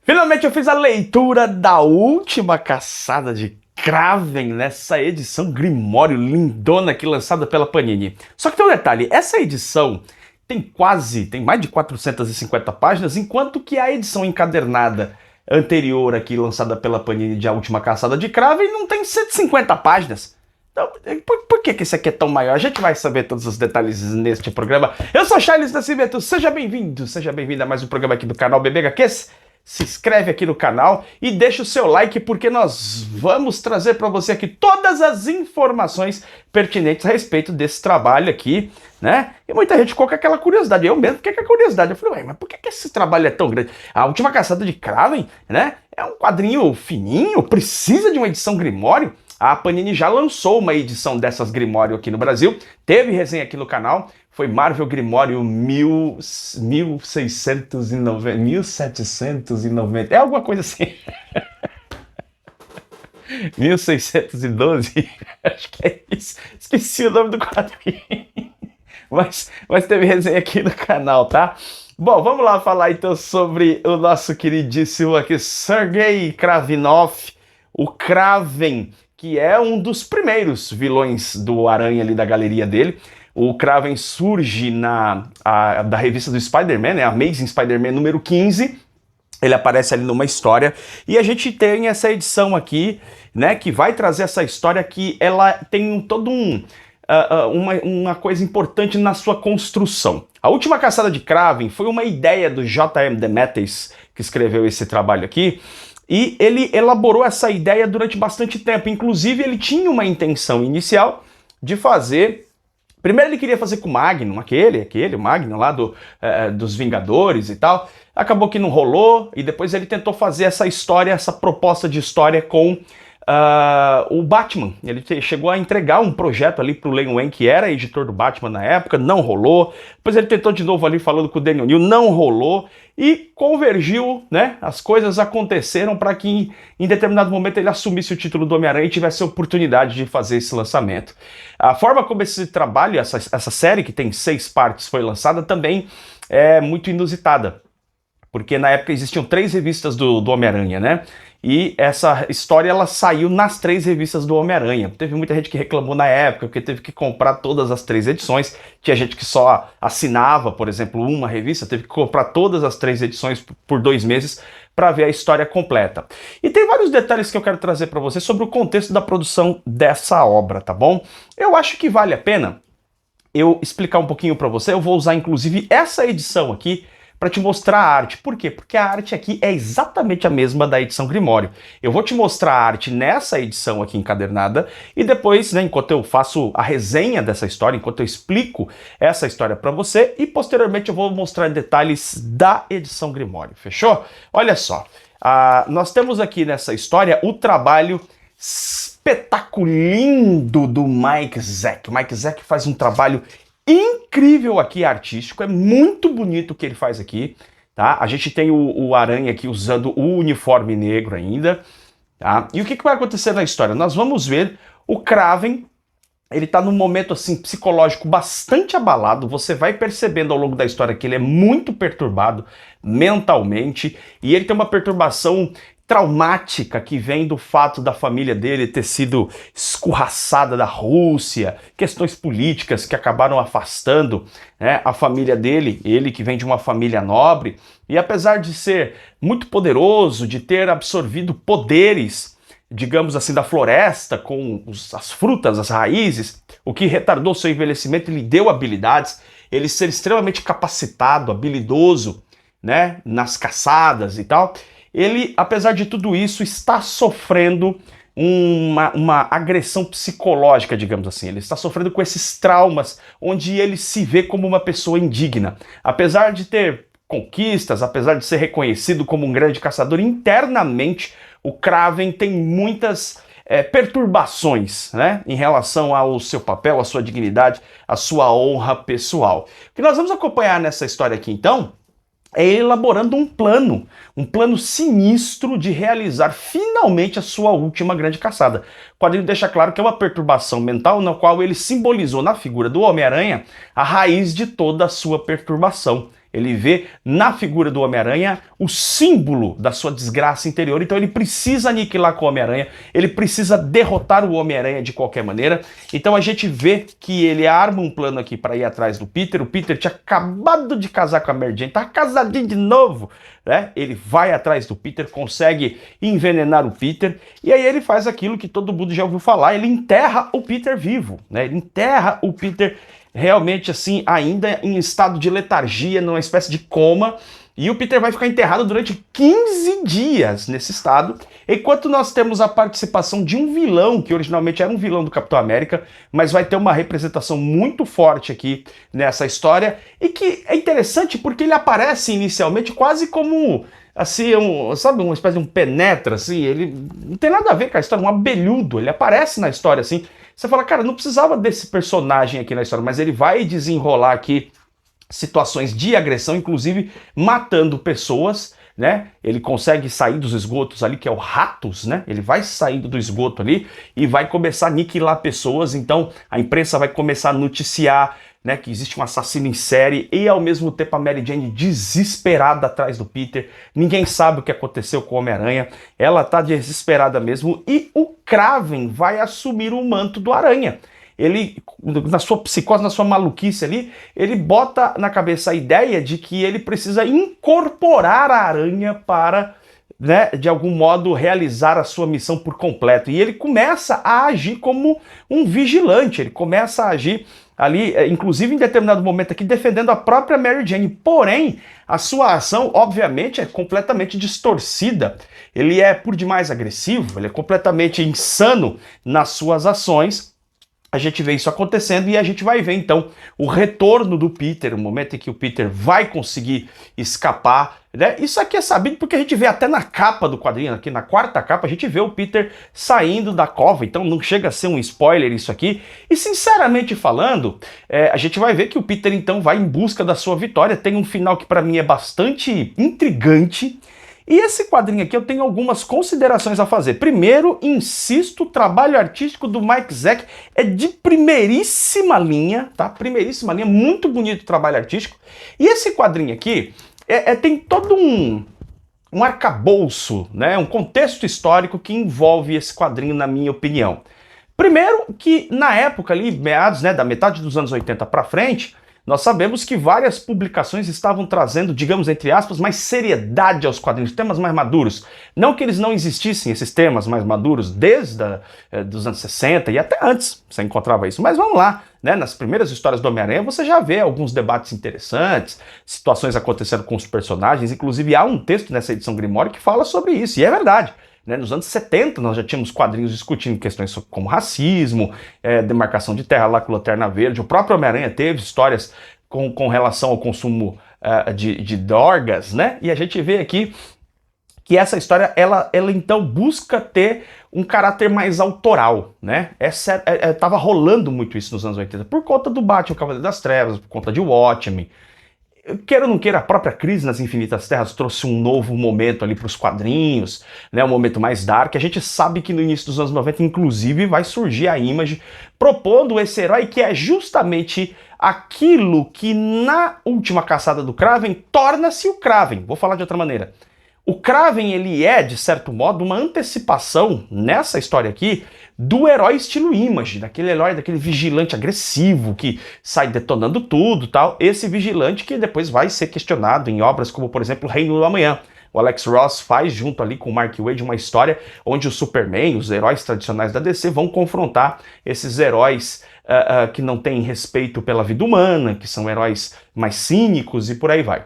Finalmente eu fiz a leitura da última caçada de Kraven nessa edição Grimório lindona aqui lançada pela Panini. Só que tem um detalhe, essa edição tem mais de 450 páginas, enquanto que a edição encadernada anterior aqui lançada pela Panini de A Última Caçada de Kraven não tem 150 páginas. Então, por que esse aqui é tão maior? A gente vai saber todos os detalhes neste programa. Eu sou Charles Nascimento, seja bem-vindo, seja bem-vinda a mais um programa aqui do canal BBHQs. Se inscreve aqui no canal e deixa o seu like, porque nós vamos trazer para você aqui todas as informações pertinentes a respeito desse trabalho aqui, né? E muita gente ficou com aquela curiosidade, eu mesmo fiquei com a curiosidade. Eu falei, ué, mas por que esse trabalho é tão grande? A Última Caçada de Kraven, né? É um quadrinho fininho, precisa de uma edição Grimório. A Panini já lançou uma edição dessas Grimório aqui no Brasil, teve resenha aqui no canal, foi Marvel Grimório 1790, é alguma coisa assim. 1612, acho que é isso, esqueci o nome do quadrinho, mas teve resenha aqui no canal, tá? Bom, vamos lá falar então sobre o nosso queridíssimo aqui, Sergei Kravinov, o Kraven, que é um dos primeiros vilões do Aranha ali da galeria dele. O Kraven surge da revista do Spider-Man, né, Amazing Spider-Man número 15, ele aparece ali numa história, e a gente tem essa edição aqui, né, que vai trazer essa história que ela tem uma coisa importante na sua construção. A Última Caçada de Kraven foi uma ideia do J.M. DeMatteis, que escreveu esse trabalho aqui, e ele elaborou essa ideia durante bastante tempo. Inclusive, ele tinha uma intenção inicial de fazer... Primeiro ele queria fazer com o Magnum, o Magnum lá dos Vingadores e tal. Acabou que não rolou, e depois ele tentou fazer essa história, essa proposta de história com o Batman. Ele chegou a entregar um projeto ali pro Len Wein, que era editor do Batman na época, não rolou. Depois ele tentou de novo ali falando com o Daniel Neal, não rolou. E convergiu, né? As coisas aconteceram para que em determinado momento ele assumisse o título do Homem-Aranha e tivesse a oportunidade de fazer esse lançamento. A forma como esse trabalho, essa série que tem 6 partes foi lançada também é muito inusitada. Porque na época existiam 3 revistas do Homem-Aranha, né? E essa história ela saiu nas 3 revistas do Homem-Aranha. Teve muita gente que reclamou na época, porque teve que comprar todas as 3 edições. Tinha gente que só assinava, por exemplo, uma revista, teve que comprar todas as 3 edições por 2 meses para ver a história completa. E tem vários detalhes que eu quero trazer para você sobre o contexto da produção dessa obra, tá bom? Eu acho que vale a pena eu explicar um pouquinho para você. Eu vou usar inclusive essa edição aqui para te mostrar a arte. Por quê? Porque a arte aqui é exatamente a mesma da edição Grimório. Eu vou te mostrar a arte nessa edição aqui encadernada e depois, né, enquanto eu faço a resenha dessa história, enquanto eu explico essa história para você, e posteriormente eu vou mostrar detalhes da edição Grimório. Fechou? Olha só, nós temos aqui nessa história o trabalho espetaculindo do Mike Zeck. O Mike Zeck faz um trabalho incrível aqui, artístico, é muito bonito o que ele faz aqui, tá? A gente tem o Aranha aqui usando o uniforme negro ainda, tá? E o que vai acontecer na história? Nós vamos ver o Kraven, ele tá num momento assim psicológico bastante abalado, você vai percebendo ao longo da história que ele é muito perturbado mentalmente, e ele tem uma perturbação traumática que vem do fato da família dele ter sido escorraçada da Rússia, questões políticas que acabaram afastando, né, a família dele, ele que vem de uma família nobre, e apesar de ser muito poderoso, de ter absorvido poderes, digamos assim, da floresta, com as frutas, as raízes, o que retardou seu envelhecimento, ele deu habilidades, ele ser extremamente capacitado, habilidoso, né, nas caçadas e tal. Ele, apesar de tudo isso, está sofrendo uma agressão psicológica, digamos assim. Ele está sofrendo com esses traumas, onde ele se vê como uma pessoa indigna. Apesar de ter conquistas, apesar de ser reconhecido como um grande caçador, internamente o Kraven tem muitas perturbações, né, em relação ao seu papel, à sua dignidade, à sua honra pessoal. O que nós vamos acompanhar nessa história aqui, então, é ele elaborando um plano sinistro de realizar finalmente a sua última grande caçada. O quadrinho deixa claro que é uma perturbação mental na qual ele simbolizou na figura do Homem-Aranha a raiz de toda a sua perturbação. Ele vê na figura do Homem-Aranha o símbolo da sua desgraça interior, então ele precisa aniquilar com o Homem-Aranha, ele precisa derrotar o Homem-Aranha de qualquer maneira. Então a gente vê que ele arma um plano aqui para ir atrás do Peter. O Peter tinha acabado de casar com a Mary Jane, tá casadinho de novo, né? Ele vai atrás do Peter, consegue envenenar o Peter, e aí ele faz aquilo que todo mundo já ouviu falar, ele enterra o Peter vivo, né? Ele enterra o Peter realmente assim, ainda em estado de letargia, numa espécie de coma, e o Peter vai ficar enterrado durante 15 dias nesse estado, enquanto nós temos a participação de um vilão, que originalmente era um vilão do Capitão América, mas vai ter uma representação muito forte aqui nessa história, e que é interessante porque ele aparece inicialmente quase como, assim, sabe, uma espécie de um penetra, assim, ele não tem nada a ver com a história, um abelhudo, ele aparece na história, assim. Você fala, cara, não precisava desse personagem aqui na história, mas ele vai desenrolar aqui situações de agressão, inclusive matando pessoas, né? Ele consegue sair dos esgotos ali, que é o Ratos, né? Ele vai saindo do esgoto ali e vai começar a aniquilar pessoas, então a imprensa vai começar a noticiar, né, que existe um assassino em série, e ao mesmo tempo a Mary Jane desesperada atrás do Peter. Ninguém sabe o que aconteceu com o Homem-Aranha, ela tá desesperada mesmo, e o Kraven vai assumir o manto do Aranha. Ele, na sua psicose, na sua maluquice ali, ele bota na cabeça a ideia de que ele precisa incorporar a aranha para, né, de algum modo realizar a sua missão por completo. E ele começa a agir como um vigilante, ele começa a agir ali, inclusive em determinado momento aqui, defendendo a própria Mary Jane. Porém, a sua ação, obviamente, é completamente distorcida. Ele é por demais agressivo, ele é completamente insano nas suas ações. A gente vê isso acontecendo e a gente vai ver, então, o retorno do Peter, o momento em que o Peter vai conseguir escapar, né? Isso aqui é sabido porque a gente vê até na capa do quadrinho, aqui na quarta capa, a gente vê o Peter saindo da cova, então não chega a ser um spoiler isso aqui. E, sinceramente falando, a gente vai ver que o Peter, então, vai em busca da sua vitória. Tem um final que, para mim, é bastante intrigante. E esse quadrinho aqui eu tenho algumas considerações a fazer. Primeiro, insisto, o trabalho artístico do Mike Zeck é de primeiríssima linha, tá? Primeiríssima linha, muito bonito o trabalho artístico. E esse quadrinho aqui tem todo um arcabouço, né? Um contexto histórico que envolve esse quadrinho, na minha opinião. Primeiro, que na época ali, meados, né, da metade dos anos 80 para frente, nós sabemos que várias publicações estavam trazendo, digamos, entre aspas, mais seriedade aos quadrinhos, temas mais maduros. Não que eles não existissem, esses temas mais maduros, desde dos anos 60 e até antes você encontrava isso. Mas vamos lá, né? Nas primeiras histórias do Homem-Aranha você já vê alguns debates interessantes, situações acontecendo com os personagens, inclusive há um texto nessa edição Grimoire que fala sobre isso, e é verdade. Nos anos 70 nós já tínhamos quadrinhos discutindo questões como racismo, demarcação de terra, lá com Lanterna Verde. O próprio Homem-Aranha teve histórias com relação ao consumo de drogas, né? E a gente vê aqui que essa história, ela então busca ter um caráter mais autoral, né? Tava rolando muito isso nos anos 80, por conta do Batman, o Cavaleiro das Trevas, por conta de Watchmen. Queira ou não queira, a própria Crise nas Infinitas Terras trouxe um novo momento ali para os quadrinhos, né, um momento mais dark. A gente sabe que no início dos anos 90, inclusive, vai surgir a Image propondo esse herói que é justamente aquilo que na última caçada do Kraven torna-se o Kraven. Vou falar de outra maneira. O Kraven, ele é, de certo modo, uma antecipação, nessa história aqui, do herói estilo Image, daquele herói, daquele vigilante agressivo que sai detonando tudo e tal. Esse vigilante que depois vai ser questionado em obras como, por exemplo, Reino do Amanhã. O Alex Ross faz, junto ali com o Mark Waid, uma história onde o Superman, os heróis tradicionais da DC, vão confrontar esses heróis que não têm respeito pela vida humana, que são heróis mais cínicos e por aí vai.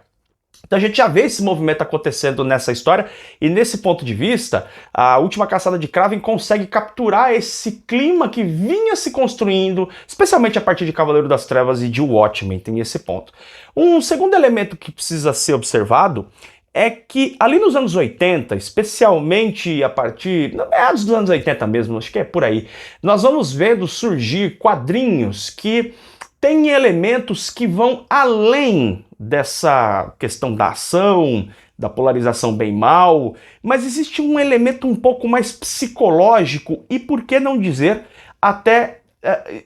Então a gente já vê esse movimento acontecendo nessa história, e nesse ponto de vista, a última caçada de Kraven consegue capturar esse clima que vinha se construindo, especialmente a partir de Cavaleiro das Trevas e de Watchmen, tem esse ponto. Um segundo elemento que precisa ser observado é que ali nos anos 80, especialmente a partir, meados dos anos 80 mesmo, acho que é por aí, nós vamos vendo surgir quadrinhos que têm elementos que vão além dessa questão da ação, da polarização bem-mal, mas existe um elemento um pouco mais psicológico e, por que não dizer, até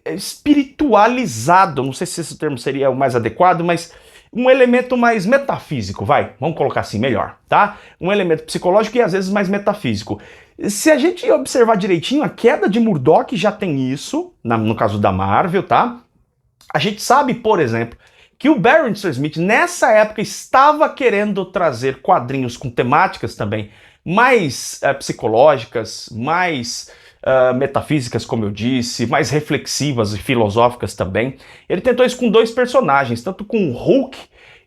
espiritualizado. Não sei se esse termo seria o mais adequado, mas um elemento mais metafísico, vamos colocar assim melhor, tá? Um elemento psicológico e às vezes mais metafísico. Se a gente observar direitinho, a queda de Murdoch já tem isso, no caso da Marvel, tá? A gente sabe, por exemplo, que o Barry Windsor Smith nessa época estava querendo trazer quadrinhos com temáticas também mais psicológicas, mais metafísicas, como eu disse, mais reflexivas e filosóficas também. Ele tentou isso com dois personagens, tanto com o Hulk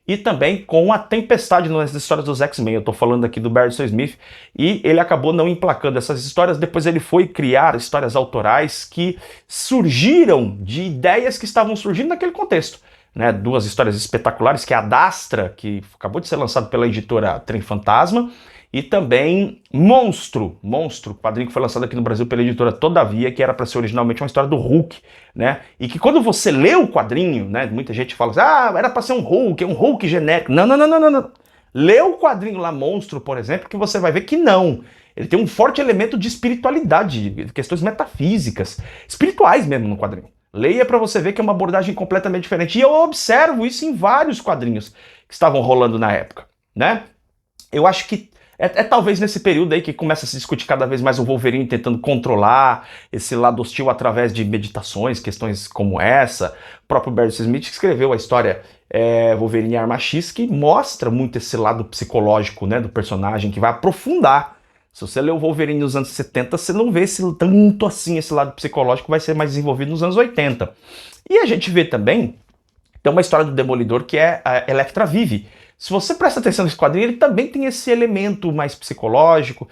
e também com a Tempestade nas histórias dos X-Men. Eu tô falando aqui do Barry Windsor Smith, e ele acabou não emplacando essas histórias. Depois ele foi criar histórias autorais que surgiram de ideias que estavam surgindo naquele contexto. Né, duas histórias espetaculares, que é a Dastra, que acabou de ser lançado pela editora Trem Fantasma, e também Monstro, quadrinho que foi lançado aqui no Brasil pela editora Todavia, que era para ser originalmente uma história do Hulk, né? E que quando você lê o quadrinho, né, muita gente fala assim, era para ser um Hulk genérico. Não. Lê o quadrinho lá, Monstro, por exemplo, que você vai ver que não. Ele tem um forte elemento de espiritualidade, de questões metafísicas, espirituais mesmo no quadrinho. Leia para você ver que é uma abordagem completamente diferente. E eu observo isso em vários quadrinhos que estavam rolando na época, né? Eu acho que é talvez nesse período aí que começa a se discutir cada vez mais o Wolverine tentando controlar esse lado hostil através de meditações, questões como essa. O próprio Barry Smith escreveu a história Wolverine Arma X, que mostra muito esse lado psicológico, né, do personagem, que vai aprofundar. Se você lê o Wolverine nos anos 70, você não vê tanto assim esse lado psicológico, vai ser mais desenvolvido nos anos 80. E a gente vê também, tem uma história do Demolidor que é a Elektra Vive. Se você presta atenção nesse quadrinho, ele também tem esse elemento mais psicológico,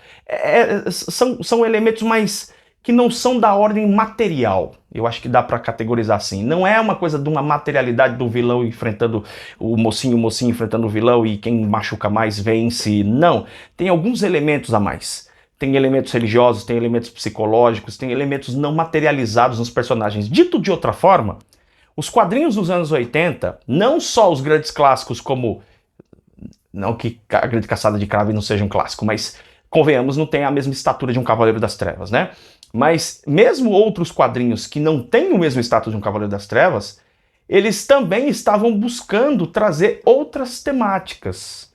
são elementos mais que não são da ordem material. Eu acho que dá pra categorizar assim. Não é uma coisa de uma materialidade do vilão enfrentando o mocinho enfrentando o vilão e quem machuca mais vence. Não. Tem alguns elementos a mais. Tem elementos religiosos, tem elementos psicológicos, tem elementos não materializados nos personagens. Dito de outra forma, os quadrinhos dos anos 80, não só os grandes clássicos como... Não que a Grande Caçada de Kraven não seja um clássico, mas convenhamos, não tem a mesma estatura de um Cavaleiro das Trevas, né? Mas mesmo outros quadrinhos que não têm o mesmo status de um Cavaleiro das Trevas, eles também estavam buscando trazer outras temáticas.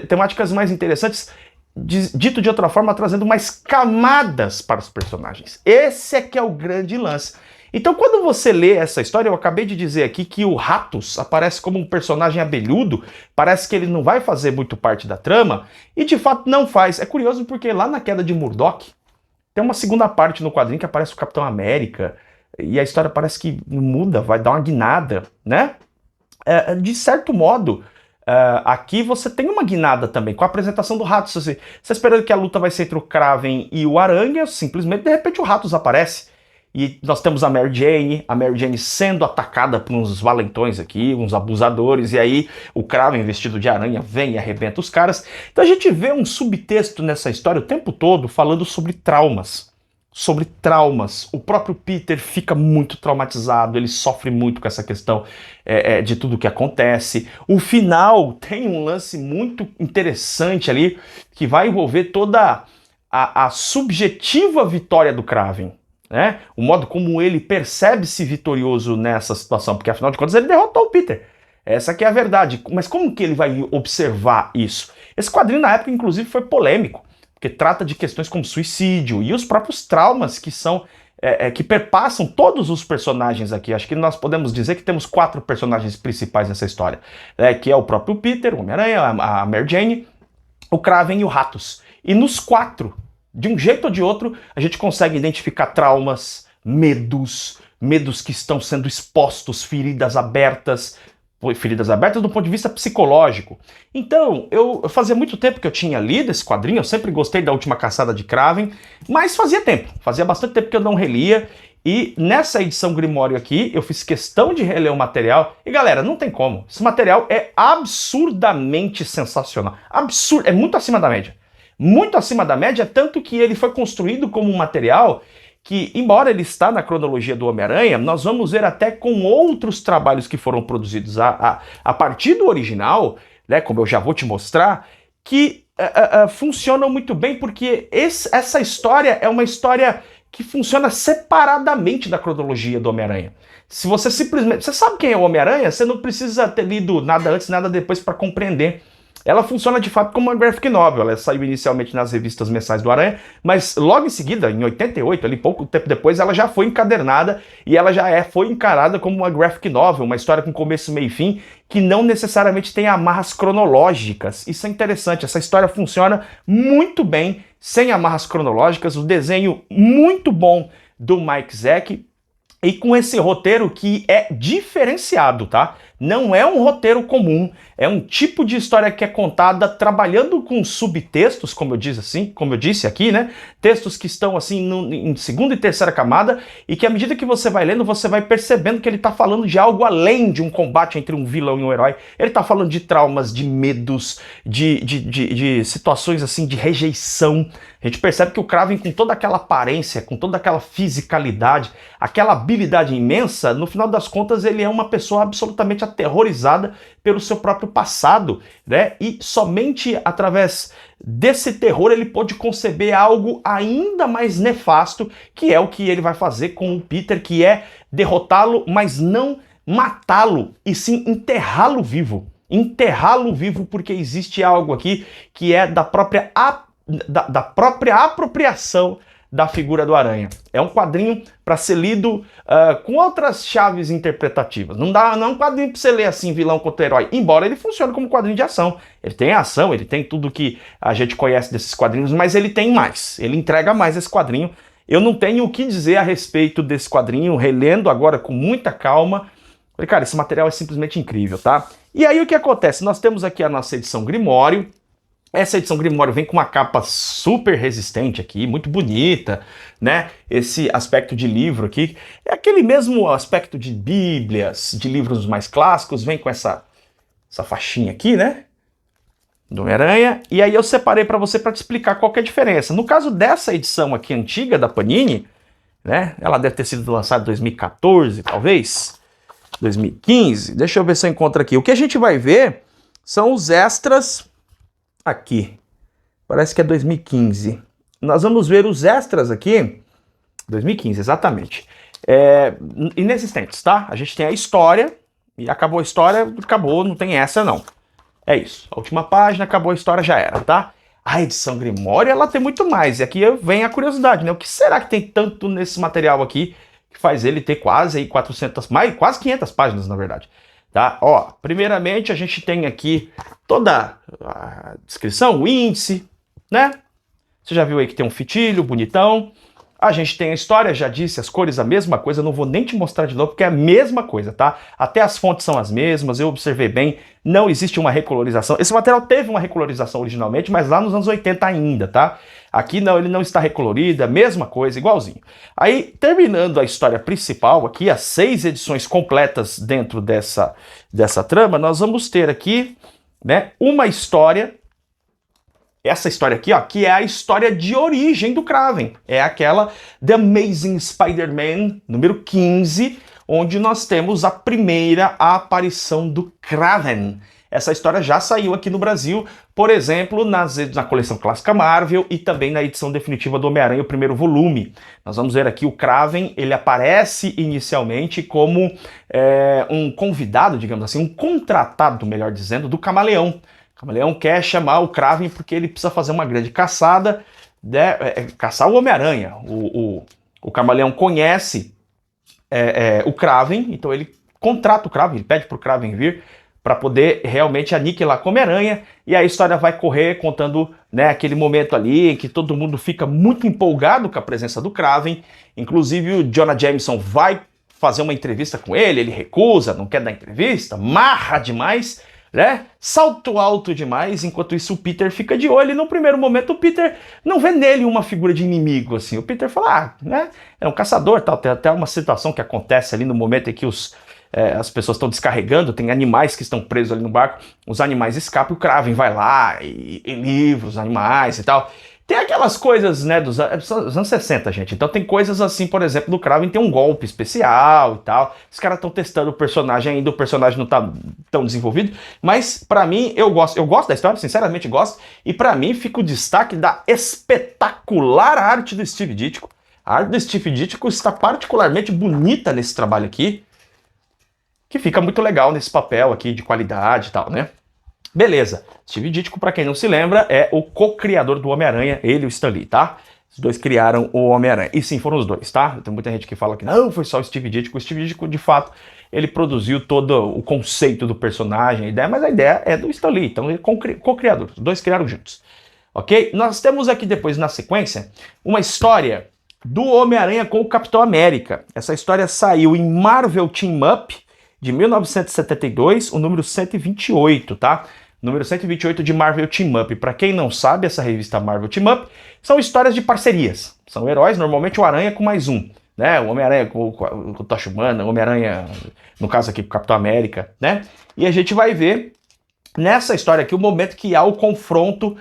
Temáticas mais interessantes, dito de outra forma, trazendo mais camadas para os personagens. Esse é que é o grande lance. Então, quando você lê essa história, eu acabei de dizer aqui que o Ratos aparece como um personagem abelhudo, parece que ele não vai fazer muito parte da trama, e de fato não faz. É curioso porque lá na queda de Murdoch, tem uma segunda parte no quadrinho que aparece o Capitão América, e a história parece que muda, vai dar uma guinada, né? De certo modo, aqui você tem uma guinada também, com a apresentação do Ratos. Você esperando que a luta vai ser entre o Kraven e o Aranha, simplesmente, de repente, o Ratos aparece. E nós temos a Mary Jane sendo atacada por uns valentões aqui, uns abusadores, e aí o Kraven vestido de aranha vem e arrebenta os caras. Então a gente vê um subtexto nessa história o tempo todo falando sobre traumas. O próprio Peter fica muito traumatizado, ele sofre muito com essa questão de tudo que acontece. O final tem um lance muito interessante ali, que vai envolver toda a subjetiva vitória do Kraven. Né? O modo como ele percebe-se vitorioso nessa situação, porque afinal de contas ele derrotou o Peter. Essa que é a verdade. Mas como que ele vai observar isso? Esse quadrinho na época inclusive foi polêmico, porque trata de questões como suicídio e os próprios traumas que são que perpassam todos os personagens aqui. Acho que nós podemos dizer que temos 4 personagens principais nessa história, que é o próprio Peter, o Homem-Aranha, a Mary Jane, o Kraven e o Ratos. E nos 4, de um jeito ou de outro, a gente consegue identificar traumas, medos que estão sendo expostos, feridas abertas do ponto de vista psicológico. Então, eu fazia muito tempo que eu tinha lido esse quadrinho, eu sempre gostei da Última Caçada de Kraven, mas fazia bastante tempo que eu não relia, e nessa edição Grimório aqui, eu fiz questão de reler o material, e galera, não tem como, esse material é absurdamente sensacional, é muito acima da média. Muito acima da média, tanto que ele foi construído como um material que, embora ele está na cronologia do Homem-Aranha, nós vamos ver até com outros trabalhos que foram produzidos a partir do original, né, como eu já vou te mostrar, que funcionam muito bem, porque essa história é uma história que funciona separadamente da cronologia do Homem-Aranha. Se você simplesmente... Você sabe quem é o Homem-Aranha? Você não precisa ter lido nada antes, nada depois para compreender. Ela funciona de fato como uma graphic novel. Ela saiu inicialmente nas revistas mensais do Aranha, mas logo em seguida, em 88, ali pouco tempo depois, ela já foi encadernada e ela já foi encarada como uma graphic novel, uma história com começo, meio e fim, que não necessariamente tem amarras cronológicas. Isso é interessante, essa história funciona muito bem sem amarras cronológicas, o desenho muito bom do Mike Zeck, e com esse roteiro que é diferenciado, tá? Não é um roteiro comum, é um tipo de história que é contada trabalhando com subtextos, como eu disse aqui, né? Textos que estão assim em segunda e terceira camada e que à medida que você vai lendo, você vai percebendo que ele tá falando de algo além de um combate entre um vilão e um herói. Ele tá falando de traumas, de medos, de situações assim de rejeição. A gente percebe que o Kraven, com toda aquela aparência, com toda aquela fisicalidade, aquela habilidade imensa, no final das contas ele é uma pessoa absolutamente aterrorizada pelo seu próprio passado, né? E somente através desse terror ele pode conceber algo ainda mais nefasto, que é o que ele vai fazer com o Peter, que é derrotá-lo, mas não matá-lo, e sim enterrá-lo vivo. Enterrá-lo vivo, porque existe algo aqui que é da própria apropriação da figura do Aranha. É um quadrinho para ser lido com outras chaves interpretativas. Não é um quadrinho para você ler assim, vilão contra herói, embora ele funcione como quadrinho de ação. Ele tem ação, ele tem tudo que a gente conhece desses quadrinhos, mas ele tem mais. Ele entrega mais esse quadrinho. Eu não tenho o que dizer a respeito desse quadrinho, relendo agora com muita calma. Falei, cara, esse material é simplesmente incrível, tá? E aí o que acontece? Nós temos aqui a nossa edição Grimório. Essa edição Grimório vem com uma capa super resistente aqui, muito bonita, né? Esse aspecto de livro aqui é aquele mesmo aspecto de bíblias, de livros mais clássicos, vem com essa faixinha aqui, né? Do Homem-Aranha. E aí eu separei para você para te explicar qual que é a diferença. No caso dessa edição aqui antiga da Panini, né? Ela deve ter sido lançada em 2014, talvez, 2015. Deixa eu ver se eu encontro aqui. O que a gente vai ver são os extras. Aqui, parece que é 2015. Nós vamos ver os extras aqui, 2015, exatamente. Inexistentes, tá? A gente tem a história, e acabou a história, acabou, não tem essa não. É isso, a última página, acabou a história, já era, tá? A edição Grimório, ela tem muito mais, e aqui vem a curiosidade, né? O que será que tem tanto nesse material aqui, que faz ele ter quase aí 400, quase 500 páginas, na verdade. Tá? Ó, primeiramente a gente tem aqui toda a descrição, o índice, né? Você já viu aí que tem um fitilho bonitão. A gente tem a história, já disse, as cores a mesma coisa, não vou nem te mostrar de novo porque é a mesma coisa, tá? Até as fontes são as mesmas, eu observei bem, não existe uma recolorização. Esse material teve uma recolorização originalmente, mas lá nos anos 80 ainda, tá? Aqui não, ele não está recolorido, a mesma coisa, igualzinho. Aí, terminando a história principal aqui, as 6 edições completas dentro dessa trama, nós vamos ter aqui, né, uma história. Essa história aqui, ó, que é a história de origem do Kraven. É aquela The Amazing Spider-Man, número 15, onde nós temos a primeira aparição do Kraven. Essa história já saiu aqui no Brasil, por exemplo, na coleção clássica Marvel e também na edição definitiva do Homem-Aranha, o primeiro volume. Nós vamos ver aqui o Kraven, ele aparece inicialmente como um convidado, digamos assim, um contratado, melhor dizendo, do Camaleão. O Camaleão quer chamar o Kraven porque ele precisa fazer uma grande caçada, né, caçar o Homem-Aranha. O Camaleão conhece o Kraven, então ele contrata o Kraven, ele pede para o Kraven vir para poder realmente aniquilar o Homem-Aranha, e a história vai correr contando, né, aquele momento ali em que todo mundo fica muito empolgado com a presença do Kraven. Inclusive o Jonah Jameson vai fazer uma entrevista com ele recusa, não quer dar entrevista, marra demais, né? Salto alto demais, enquanto isso o Peter fica de olho, e no primeiro momento o Peter não vê nele uma figura de inimigo, assim. O Peter fala, né, é um caçador, tal. Tem até uma situação que acontece ali no momento em que as pessoas estão descarregando, tem animais que estão presos ali no barco, os animais escapam, o Kraven vai lá e livra os animais e tal. Tem aquelas coisas, né, dos anos 60, gente. Então tem coisas assim, por exemplo, do Kraven tem um golpe especial e tal. Os caras estão testando o personagem ainda, o personagem não tá tão desenvolvido. Mas pra mim, eu gosto da história, sinceramente gosto. E pra mim fica o destaque da espetacular arte do Steve Ditko. A arte do Steve Ditko está particularmente bonita nesse trabalho aqui, que fica muito legal nesse papel aqui de qualidade e tal, né? Beleza. Steve Ditko, para quem não se lembra, é o co-criador do Homem-Aranha, ele e o Stan Lee, tá? Os dois criaram o Homem-Aranha. E sim, foram os dois, tá? Tem muita gente que fala que não, foi só o Steve Ditko. O Steve Ditko, de fato, ele produziu todo o conceito do personagem, a ideia, mas a ideia é do Stan Lee, então ele é co-criador. Os dois criaram juntos. Ok? Nós temos aqui depois, na sequência, uma história do Homem-Aranha com o Capitão América. Essa história saiu em Marvel Team Up, de 1972, o número 128, tá? Número 128 de Marvel Team Up. Para quem não sabe, essa revista Marvel Team Up são histórias de parcerias. São heróis, normalmente o Aranha com mais um, né? O Homem-Aranha com o Tocha Humana, o Homem-Aranha, no caso aqui, com o Capitão América, né? E a gente vai ver nessa história aqui o momento que há o confronto,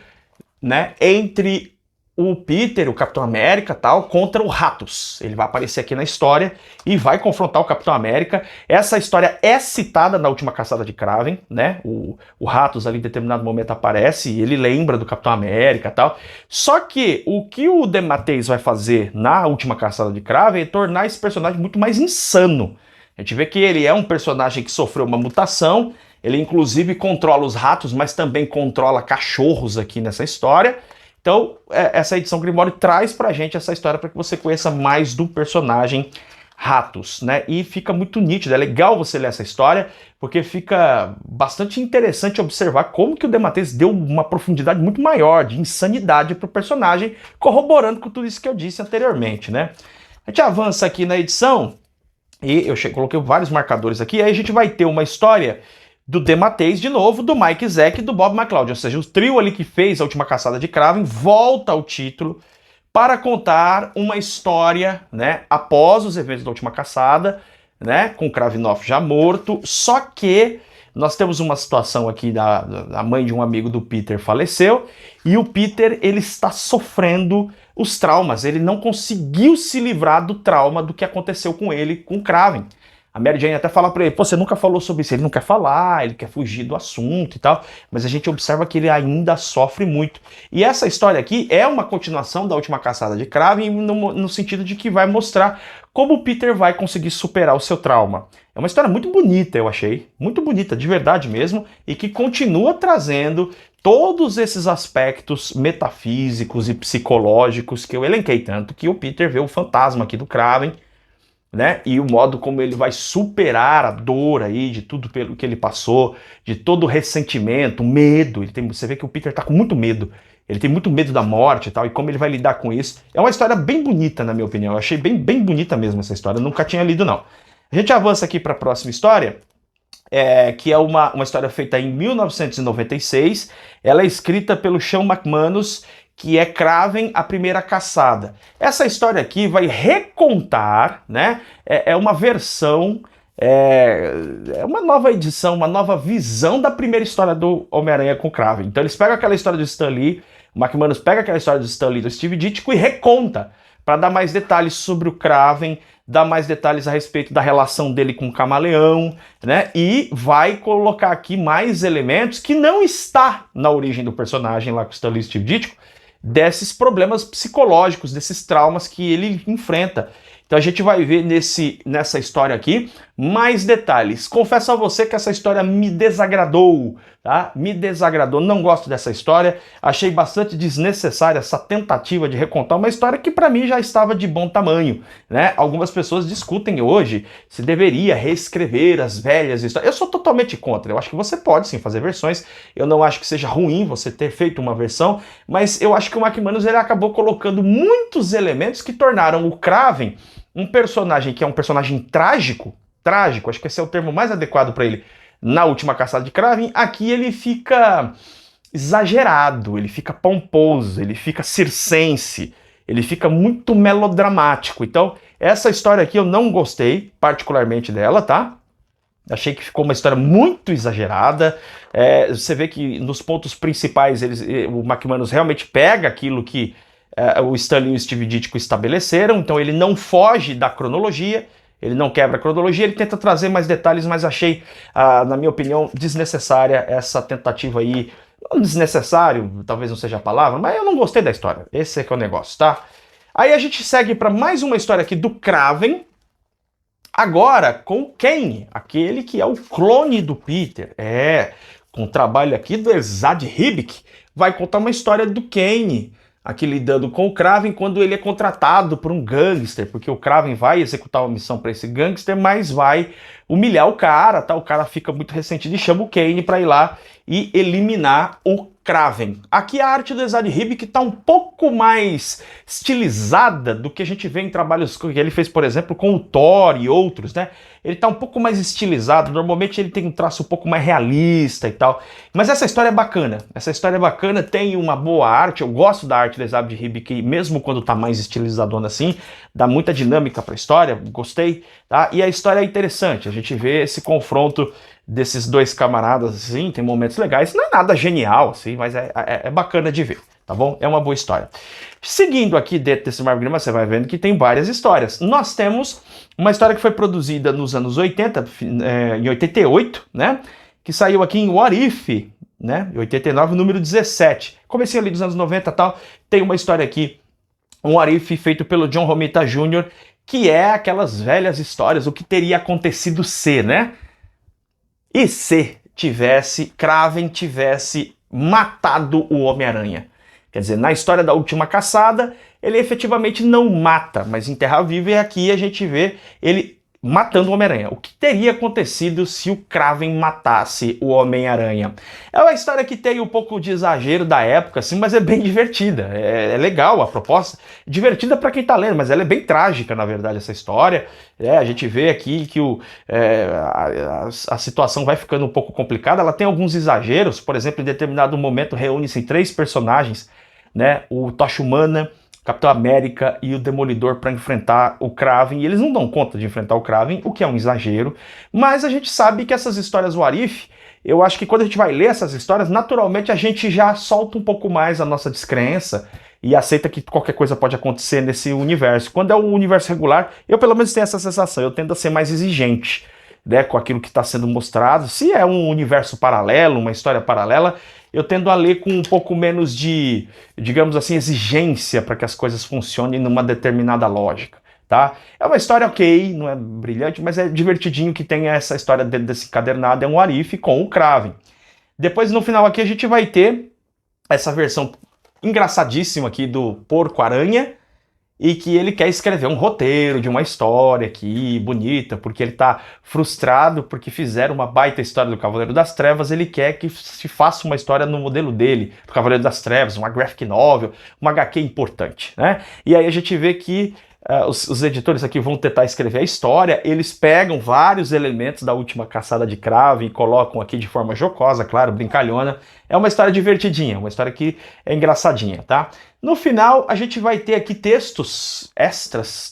né, entre o Peter, o Capitão América, tal, contra o Ratos. Ele vai aparecer aqui na história e vai confrontar o Capitão América. Essa história é citada na última Caçada de Kraven, né? O Ratos ali em determinado momento aparece e ele lembra do Capitão América, tal. Só que o que o DeMatteis vai fazer na última Caçada de Kraven é tornar esse personagem muito mais insano. A gente vê que ele é um personagem que sofreu uma mutação. Ele inclusive controla os ratos, mas também controla cachorros aqui nessa história. Então, essa edição Grimório traz pra gente essa história para que você conheça mais do personagem Ratos, né? E fica muito nítido, é legal você ler essa história, porque fica bastante interessante observar como que o DeMatteis deu uma profundidade muito maior de insanidade pro personagem, corroborando com tudo isso que eu disse anteriormente, né? A gente avança aqui na edição, e eu coloquei vários marcadores aqui, aí a gente vai ter uma história do DeMatteis de novo, do Mike Zeck e do Bob McLeod, ou seja, o trio ali que fez a última Caçada de Kraven volta ao título para contar uma história, né, após os eventos da última Caçada, né, com Kravinoff já morto, só que nós temos uma situação aqui da mãe de um amigo do Peter faleceu, e o Peter, ele está sofrendo os traumas, ele não conseguiu se livrar do trauma do que aconteceu com ele, com Kraven. A Mary Jane até fala pra ele, pô, você nunca falou sobre isso, ele não quer falar, ele quer fugir do assunto e tal, mas a gente observa que ele ainda sofre muito. E essa história aqui é uma continuação da última Caçada de Kraven no sentido de que vai mostrar como o Peter vai conseguir superar o seu trauma. É uma história muito bonita, eu achei, muito bonita, de verdade mesmo, e que continua trazendo todos esses aspectos metafísicos e psicológicos que eu elenquei, tanto que o Peter vê o fantasma aqui do Kraven, né? E o modo como ele vai superar a dor aí de tudo pelo que ele passou, de todo o ressentimento, o medo. Você vê que o Peter tá com muito medo. Ele tem muito medo da morte e tal, e como ele vai lidar com isso. É uma história bem bonita, na minha opinião. Eu achei bem bonita mesmo essa história. Eu nunca tinha lido, não. A gente avança aqui para a próxima história, que é uma história feita em 1996. Ela é escrita pelo Sean McManus, que é Kraven, a Primeira Caçada. Essa história aqui vai recontar, né? É uma versão, é uma nova edição, uma nova visão da primeira história do Homem-Aranha com Kraven. Então eles pegam aquela história do Stan Lee, o McManus pega aquela história do Stan Lee, do Steve Ditko e reconta, para dar mais detalhes sobre o Kraven, dar mais detalhes a respeito da relação dele com o Camaleão, né? E vai colocar aqui mais elementos que não está na origem do personagem lá com o Stan Lee e Steve Ditko, desses problemas psicológicos, desses traumas que ele enfrenta. Então a gente vai ver nessa história aqui mais detalhes. Confesso a você que essa história me desagradou, tá? Me desagradou, não gosto dessa história, achei bastante desnecessária essa tentativa de recontar uma história que para mim já estava de bom tamanho, né? Algumas pessoas discutem hoje se deveria reescrever as velhas histórias. Eu sou totalmente contra, eu acho que você pode sim fazer versões, eu não acho que seja ruim você ter feito uma versão, mas eu acho que o McManus ele acabou colocando muitos elementos que tornaram o Kraven um personagem que é um personagem trágico, acho que esse é o termo mais adequado para ele, na última Caçada de Kraven. Aqui ele fica exagerado, ele fica pomposo, ele fica circense, ele fica muito melodramático. Então, essa história aqui eu não gostei particularmente dela, tá? Achei que ficou uma história muito exagerada. Você vê que nos pontos principais o McManus realmente pega aquilo que o Stan Lee e o Steve Ditko estabeleceram, então ele não foge da cronologia, ele não quebra a cronologia, ele tenta trazer mais detalhes, mas achei, na minha opinião, desnecessária essa tentativa aí. Desnecessário, talvez não seja a palavra, mas eu não gostei da história. Esse é que é o negócio, tá? Aí a gente segue para mais uma história aqui do Kraven, agora com o Kane, aquele que é o clone do Peter. Com o trabalho aqui do Esad Ribic, vai contar uma história do Kane, aqui lidando com o Kraven quando ele é contratado por um gangster, porque o Kraven vai executar uma missão para esse gangster, mas vai humilhar o cara, tá? O cara fica muito ressentido e chama o Kane para ir lá e eliminar o Kraven. Aqui a arte do Esad Ribic está um pouco mais estilizada do que a gente vê em trabalhos que ele fez, por exemplo, com o Thor e outros, né? Ele está um pouco mais estilizado, normalmente ele tem um traço um pouco mais realista e tal. Mas essa história é bacana, tem uma boa arte, eu gosto da arte do Esad Ribic, mesmo quando está mais estilizadona assim, dá muita dinâmica para a história, gostei, tá? E a história é interessante, a gente vê esse confronto desses dois camaradas, assim, tem momentos legais, não é nada genial, assim, mas é bacana de ver, tá bom? É uma boa história. Seguindo aqui dentro desse Marvel Grimma, você vai vendo que tem várias histórias. Nós temos uma história que foi produzida nos anos 80, em 88, né? Que saiu aqui em What If, né? Em 89, número 17. Comecei ali dos anos 90 e tal, tem uma história aqui, um What If feito pelo John Romita Jr., que é aquelas velhas histórias, o que teria acontecido se, né? E se Kraven tivesse matado o Homem-Aranha? Quer dizer, na história da Última Caçada, ele efetivamente não mata, mas em Terra Viva e aqui a gente vê ele matando o Homem-Aranha. O que teria acontecido se o Kraven matasse o Homem-Aranha? É uma história que tem um pouco de exagero da época, assim, mas é bem divertida. É legal a proposta. Divertida para quem tá lendo, mas ela é bem trágica, na verdade, essa história. A gente vê aqui que a situação vai ficando um pouco complicada. Ela tem alguns exageros. Por exemplo, em determinado momento reúne-se 3 personagens, né? O Tocha Humana, Capitão América e o Demolidor para enfrentar o Kraven, e eles não dão conta de enfrentar o Kraven, o que é um exagero, mas a gente sabe que essas histórias What If, eu acho que quando a gente vai ler essas histórias, naturalmente a gente já solta um pouco mais a nossa descrença e aceita que qualquer coisa pode acontecer nesse universo. Quando é um universo regular, eu pelo menos tenho essa sensação, eu tendo a ser mais exigente, né, com aquilo que está sendo mostrado. Se é um universo paralelo, uma história paralela, eu tendo a ler com um pouco menos de, digamos assim, exigência para que as coisas funcionem numa determinada lógica, tá? É uma história ok, não é brilhante, mas é divertidinho que tem essa história dentro desse encadernado, é um What If com o Kraven. Depois, no final aqui, a gente vai ter essa versão engraçadíssima aqui do Porco-Aranha, e que ele quer escrever um roteiro de uma história aqui, bonita, porque ele tá frustrado porque fizeram uma baita história do Cavaleiro das Trevas, ele quer que se faça uma história no modelo dele, do Cavaleiro das Trevas, uma graphic novel, uma HQ importante, né? E aí a gente vê que os editores aqui vão tentar escrever a história, eles pegam vários elementos da Última Caçada de Kraven e colocam aqui de forma jocosa, claro, brincalhona. É uma história divertidinha, uma história que é engraçadinha, tá? No final, a gente vai ter aqui textos extras,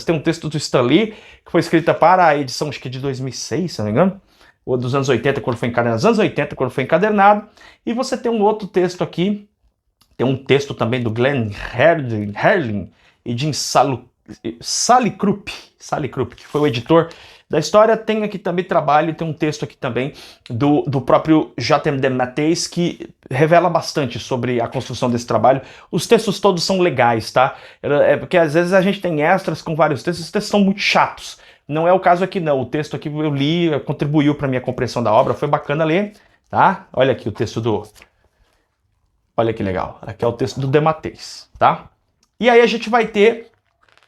tem um texto do Stan Lee, que foi escrita para a edição, acho que de 2006, se não me engano, ou dos anos 80, quando foi encadernado, dos anos 80, quando foi encadernado, e você tem um outro texto aqui, tem um texto também do Glenn Herling e Jim Salicrup, que foi o editor da história. Tem aqui também trabalho, tem um texto aqui também do próprio J.M. Mattheis que revela bastante sobre a construção desse trabalho. Os textos todos são legais, tá? Porque às vezes a gente tem extras com vários textos, os textos são muito chatos. Não é o caso aqui não, o texto aqui eu li, contribuiu para minha compreensão da obra, foi bacana ler, tá? Olha aqui o texto olha que legal, aqui é o texto do Mattheis, tá? E aí a gente vai ter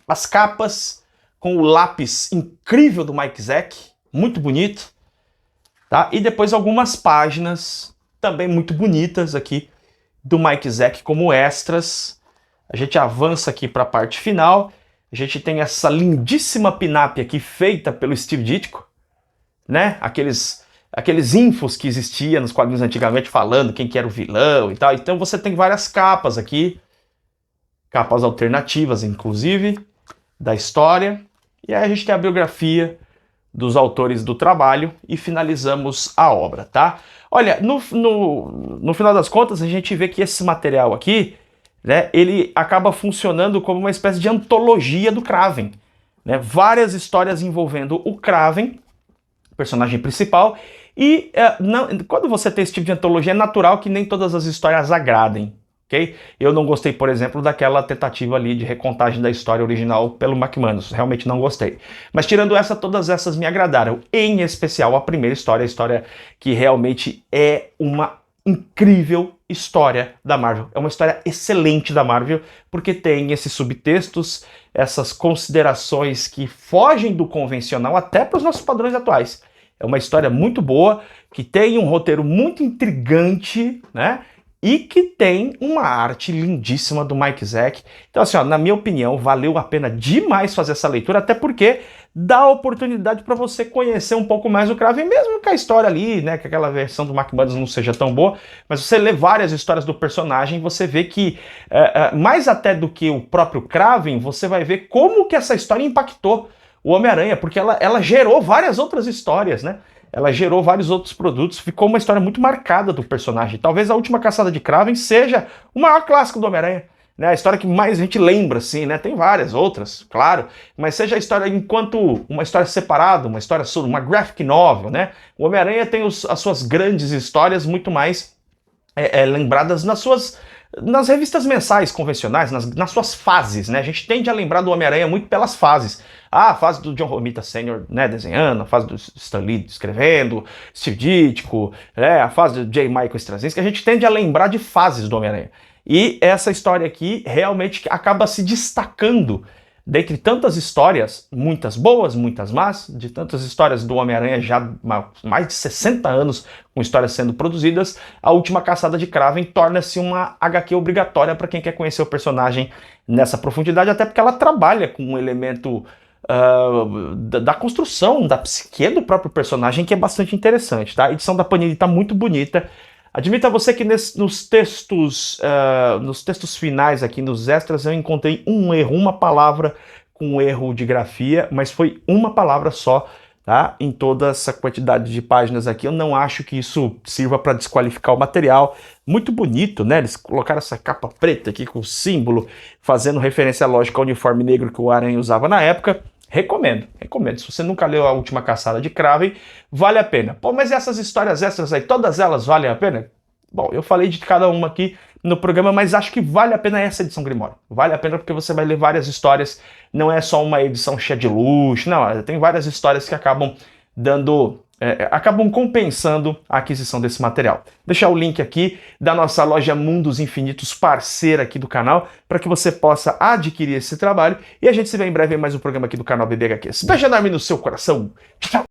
as capas com o lápis incrível do Mike Zeck, muito bonito, tá? E depois algumas páginas também muito bonitas aqui do Mike Zeck como extras. A gente avança aqui para a parte final. A gente tem essa lindíssima pin-up aqui feita pelo Steve Ditko, né? Aqueles infos que existiam nos quadrinhos antigamente falando quem que era o vilão e tal. Então você tem várias capas aqui, capas alternativas, inclusive, da história. E aí a gente tem a biografia dos autores do trabalho e finalizamos a obra, tá? Olha, no final das contas, a gente vê que esse material aqui, né, ele acaba funcionando como uma espécie de antologia do Kraven, né? Várias histórias envolvendo o Kraven, personagem principal, e quando você tem esse tipo de antologia, é natural que nem todas as histórias agradem, ok? Eu não gostei, por exemplo, daquela tentativa ali de recontagem da história original pelo McManus, realmente não gostei. Mas tirando essa, todas essas me agradaram, em especial a primeira história, a história que realmente é uma incrível história da Marvel. É uma história excelente da Marvel, porque tem esses subtextos, essas considerações que fogem do convencional até para os nossos padrões atuais. É uma história muito boa, que tem um roteiro muito intrigante, né? E que tem uma arte lindíssima do Mike Zeck. Então, assim, ó, na minha opinião, valeu a pena demais fazer essa leitura, até porque dá a oportunidade para você conhecer um pouco mais o Kraven, mesmo que a história ali, né, que aquela versão do McManus não seja tão boa, mas você lê várias histórias do personagem, você vê que, mais até do que o próprio Kraven, você vai ver como que essa história impactou o Homem-Aranha, porque ela gerou várias outras histórias, né? Ela gerou vários outros produtos, ficou uma história muito marcada do personagem. Talvez a última caçada de Kraven seja o maior clássico do Homem-Aranha, né? A história que mais a gente lembra, assim, né? Tem várias outras, claro, mas seja a história enquanto uma história separada, uma história sobre uma graphic novel, né? O Homem-Aranha tem as suas grandes histórias muito mais lembradas nas revistas mensais convencionais, nas suas fases, né? A gente tende a lembrar do Homem-Aranha muito pelas fases. Ah, a fase do John Romita Sr., né, desenhando, a fase do Stan Lee escrevendo, Steve Ditko, a fase do J. Michael Straczynski, a gente tende a lembrar de fases do Homem-Aranha. E essa história aqui realmente acaba se destacando dentre tantas histórias, muitas boas, muitas más, de tantas histórias do Homem-Aranha já mais de 60 anos com histórias sendo produzidas, a última caçada de Kraven torna-se uma HQ obrigatória para quem quer conhecer o personagem nessa profundidade, até porque ela trabalha com um elemento da construção, da psique do próprio personagem, que é bastante interessante, tá? A edição da Panini está muito bonita. Admita você que nos textos finais aqui, nos extras, eu encontrei um erro, uma palavra com um erro de grafia, mas foi uma palavra só, tá? Em toda essa quantidade de páginas aqui. Eu não acho que isso sirva para desqualificar o material. Muito bonito, né? Eles colocaram essa capa preta aqui com o símbolo, fazendo referência lógica ao uniforme negro que o Aranha usava na época. Recomendo. Se você nunca leu A Última Caçada de Kraven, vale a pena. Pô, mas essas histórias extras aí, todas elas valem a pena? Bom, eu falei de cada uma aqui no programa, mas acho que vale a pena essa edição Grimório. Vale a pena porque você vai ler várias histórias, não é só uma edição cheia de luxo, não, tem várias histórias que acabam acabam compensando a aquisição desse material. Deixar o link aqui da nossa loja Mundos Infinitos, parceira aqui do canal, para que você possa adquirir esse trabalho. E a gente se vê em breve em mais um programa aqui do canal BBHQ. Beijo enorme no seu coração. Tchau!